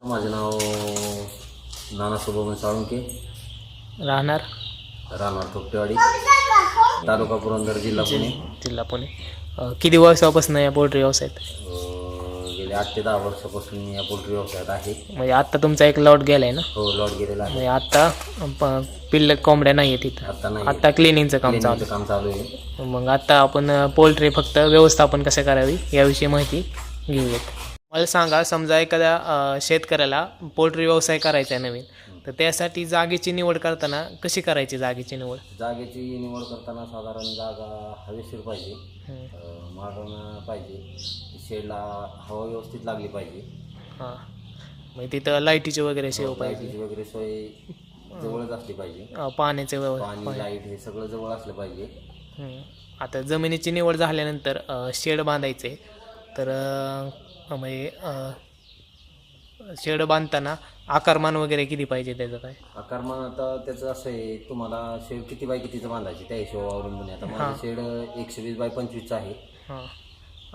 माझे नाव नाना सुभमन साळुंके, राहणार राहणार थोपटेवाडी, तालुका पुरंदर, जिल्हा पुणे. जिल्हा पुणे. किती वर्षापासून या पोल्ट्री व्यवसायात? गेले 8 ते 10 वर्षापासून मी या पोल्ट्री व्यवसायात आहे. म्हणजे आत्ता तुमचा एक लॉट गेला आहे ना? हो, लॉट गेलेला आहे. म्हणजे आत्ता पिल्ल कोंबड्या नाही आहेत तिथं? आता नाही, आत्ता क्लिनिंगचं काम चालू आहे. मग आता आपण पोल्ट्री फक्त व्यवस्थापन कसं करावी याविषयी माहिती घेऊयात. मला सांगा, समजा एखाद्या शेतकऱ्याला पोल्ट्री व्यवसाय करायचा आहे नवीन, तर त्यासाठी जागेची निवड करताना कशी करायची? जागेची निवड करताना साधारण जागा हवेशीर पाहिजे, मॉडर्न पाहिजे, शेडला हवा व्यवस्थित लागली पाहिजे. हां, मग तिथं लाईटीची वगैरे सोय पाहिजे, वगैरे सोय जवळच असली पाहिजे. पाण्याचे पाणी, लाईट हे सगळं जवळ असलं पाहिजे. आता जमिनीची निवड झाल्यानंतर शेड बांधायचे, तर म्हणजे शेड बांधताना आकारमान वगैरे किती पाहिजे त्याचं? काय आकारमान आता त्याचं असं आहे, तुम्हाला शेड किती बाय कितीचं बांधायचे त्या हिशोबावर अवलंबून आहे. आता माझं शेड 120 बाय 25 आहे. हां,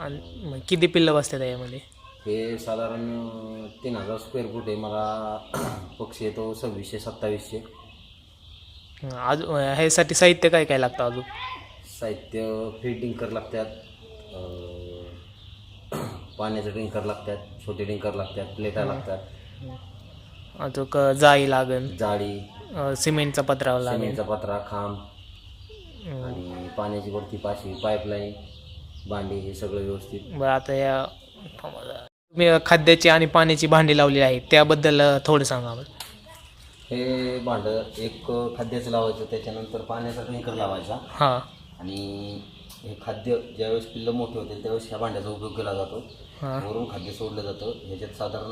आणि मग किती पिल्लं बसतात यामध्ये? हे साधारण 3000 स्क्वेअर फूट आहे. मला पक्षी येतो 2600-2700. अजून ह्यासाठी साहित्य काय काय लागतं? अजून साहित्य फीड डिंकर लागतात, पाण्याचे डिंकर लागतात, छोटे डिंकर लागतात, प्लेटा लागतात, अजून जाळी लागेल, जाळी, सिमेंटचा पत्रा लागेल, सिमेंटचा पत्रा, खांब आणि पाण्याची वरती पाशी, पाईपलाईन, भांडी, हे सगळं व्यवस्थित. बरं, आता या मी खाद्याची आणि पाण्याची भांडी लावली आहे, त्याबद्दल थोडं सांगा मला. हे भांडं एक खाद्याचं लावायचं, त्याच्यानंतर पाण्याचा टँकर लावायचा. हां, आणि हे खाद्य ज्यावेळेस पिल्लं मोठे होतील त्यावेळेस ह्या भांड्याचा उपयोग केला जातो. वरून खाद्य सोडलं जातं. ह्याच्यात साधारण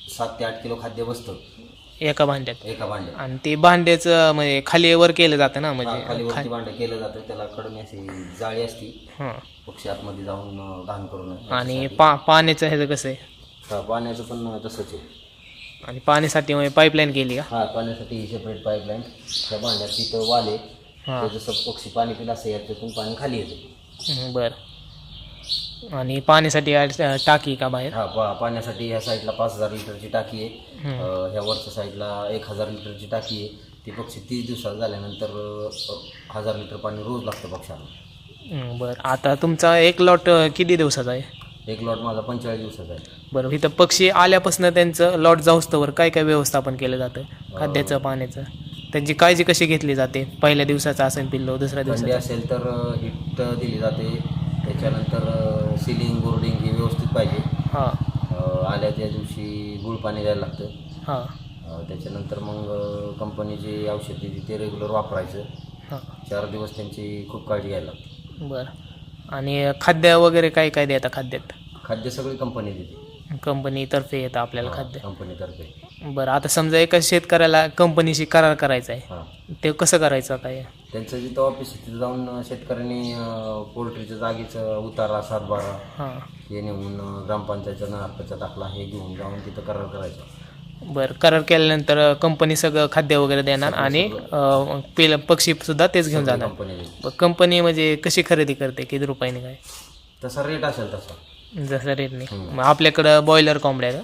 7 ते 8 किलो खाद्य बसतं एका भांड्यात. भांड्यात. आणि ते भांड्याचं म्हणजे खाली वर केलं जातं ना? म्हणजे खालीवरती भांडं केलं जातं. त्याला कडून अशी जाळी असती, हां, पक्षी आतमध्ये जाऊन घाण करून. आणि पाण्याचं ह्याचं कसं आहे? पाण्याचं पण तसंच आहे. आणि पाण्यासाठी म्हणजे पाईपलाईन केली का? हां, पाण्यासाठी सेपरेट पाईपलाईन. त्या भांड्यात तिथं वाले, जसं पक्षी पाणी पिलं असं याच्यातून पाणी खाली येतं. बरं, आणि पाण्यासाठी टाकी का बाहेर? हां, पाण्यासाठी ह्या साईडला 5000 लिटरची टाकी आहे, ह्या वरच्या साईडला 1000 लिटरची टाकी आहे. ती पक्षी 30 दिवसात झाल्यानंतर 1000 लिटर पाणी रोज लागतं पक्ष्यांना. बरं, आता तुमचा एक लॉट किती दिवसाचा आहे? एक लॉट माझा 45 दिवसाचा आहे. बरं, इथं पक्षी आल्यापासून त्यांचं लॉट जाऊस्तवर काय काय व्यवस्थापन केलं जातं? खाद्याचं, पाण्याचं, त्यांची काळजी कशी घेतली जाते? पहिल्या दिवसाचा असेल पिल्लो, दुसऱ्या दिवसाचा असेल तर हिट दिली जाते. त्याच्यानंतर सिलिंग, बोर्डिंग हे व्यवस्थित पाहिजे. हां, आल्या त्या दिवशी गुळ पाणी द्यायला लागतं. हां, त्याच्यानंतर मग कंपनीची औषध दिली ते रेग्युलर वापरायचं. हां, 4 दिवस त्यांची खूप काळजी घ्यायला लागते. बरं, आणि खाद्य वगैरे काय काय देतं खाद्यात? खाद्य सगळी कंपनी देते, कंपनीतर्फे येतं आपल्याला खाद्य. कंपनीतर्फे. बरं, आता समजा एका शेतकऱ्याला कंपनीशी करार करायचा आहे, ते कसं करायचं? काय त्यांचं जिथं ऑफिस आहे तिथं जाऊन शेतकऱ्यांनी पोल्ट्रीच्या जागेचं उतारा, 7/12 हां, हे नेऊन ग्रामपंचायतचा नारळाचा दाखला हे घेऊन जाऊन तिथं करार करायचा. बरं, करार केल्यानंतर कंपनी सगळं खाद्य वगैरे देणार आणि पक्षीसुद्धा तेच घेऊन जाणार. कंपनी म्हणजे कशी खरेदी करते, किती रुपयाने काय? तसा रेट असेल तसा, जसं रेट नाही. मग आपल्याकडं बॉयलर कोंबड्या का?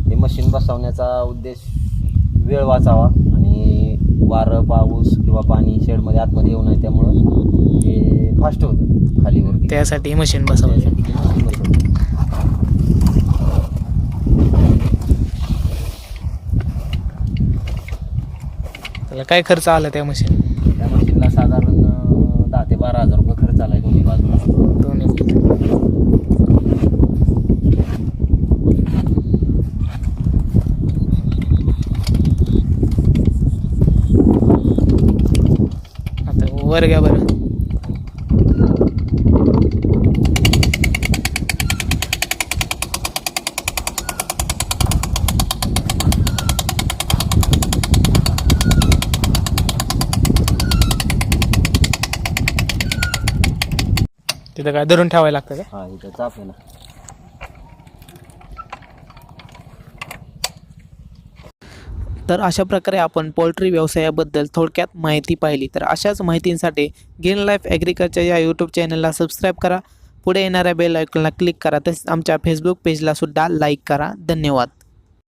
हे मशीन बसवण्याचा उद्देश वेळ वाचावा आणि वारं, पाऊस किंवा पाणी शेडमध्ये आतमध्ये येऊ नये, त्यामुळं हे फास्ट होतं खालीवरती. त्यासाठी मशीन बसवण्यासाठी. त्याला काय खर्च आला त्या मशीनला? साधारण 10,000 ते 12,000 रुपये खर्च आला आहे दोन्ही बाजूला. आता वर घ्या बरं. तिथं काय धरून ठेवायला लागतं का? हां, इथं चाप आहे ना. तर अशा प्रकारे आपण पोल्ट्री व्यवसायाबद्दल थोडक्यात माहिती पाहिली. तर अशाच माहितींसाठी ग्रीन लाईफ ॲग्रिकल्चर या यूट्यूब चॅनलला सबस्क्राईब करा पुढे येणाऱ्या बेल आयकॉनला क्लिक करा. तसेच आमच्या फेसबुक पेजला सुद्धा लाईक करा. धन्यवाद.